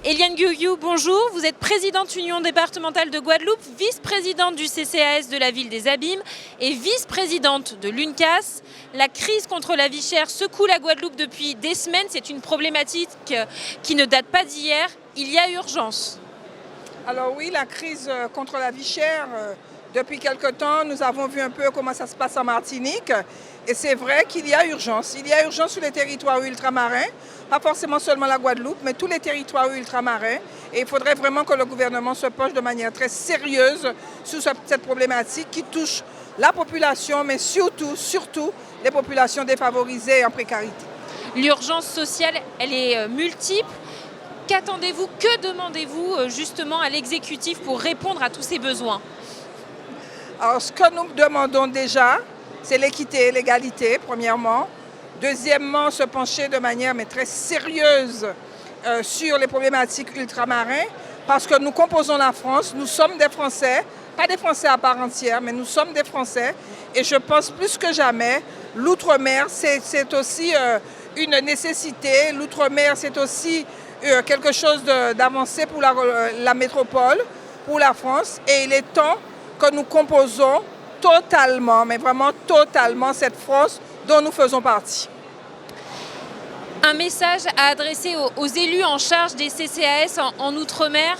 Eliane Guyouyou, bonjour. Vous êtes présidente Union départementale de Guadeloupe, vice-présidente du CCAS de la ville des Abîmes et vice-présidente de l'UNCAS. La crise contre la vie chère secoue la Guadeloupe depuis des semaines. C'est une problématique qui ne date pas d'hier. Il y a urgence. Alors oui, la crise contre la vie chère, depuis quelque temps, nous avons vu un peu comment ça se passe en Martinique. Et c'est vrai qu'il y a urgence. Il y a urgence sur les territoires ultramarins, pas forcément seulement la Guadeloupe, mais tous les territoires ultramarins. Et il faudrait vraiment que le gouvernement se penche de manière très sérieuse sur cette problématique qui touche la population, mais surtout les populations défavorisées et en précarité. L'urgence sociale, elle est multiple. Qu'attendez-vous, que demandez-vous justement à l'exécutif pour répondre à tous ces besoins? Alors ce que nous demandons déjà, c'est l'équité et l'égalité, premièrement. Deuxièmement, se pencher de manière très sérieuse sur les problématiques ultramarines, parce que nous composons la France, nous sommes des Français, pas des Français à part entière, mais nous sommes des Français. Et je pense plus que jamais, l'outre-mer, c'est aussi une nécessité. L'outre-mer, c'est aussi quelque chose d'avancé pour la métropole, pour la France. Et il est temps que nous composons totalement, mais vraiment totalement, cette France dont nous faisons partie. Un message à adresser aux élus en charge des CCAS en Outre-mer?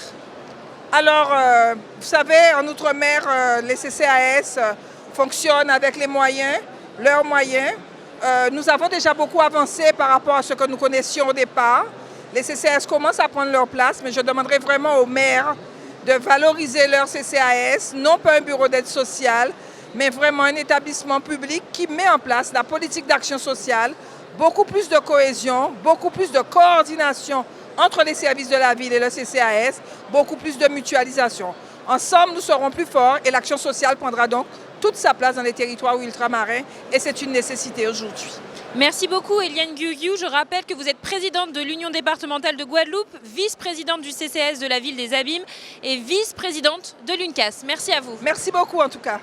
Alors, vous savez, en Outre-mer, les CCAS fonctionnent avec les moyens, leurs moyens. Nous avons déjà beaucoup avancé par rapport à ce que nous connaissions au départ. Les CCAS commencent à prendre leur place, mais je demanderai vraiment aux maires de valoriser leur CCAS, non pas un bureau d'aide sociale, mais vraiment un établissement public qui met en place la politique d'action sociale, beaucoup plus de cohésion, beaucoup plus de coordination entre les services de la ville et le CCAS, beaucoup plus de mutualisation. Ensemble, nous serons plus forts et l'action sociale prendra donc toute sa place dans les territoires ultramarins et c'est une nécessité aujourd'hui. Merci beaucoup Eliane Guyouyou. Je rappelle que vous êtes présidente de l'Union départementale de Guadeloupe, vice-présidente du CCAS de la ville des Abîmes et vice-présidente de l'UNCAS. Merci à vous. Merci beaucoup en tout cas.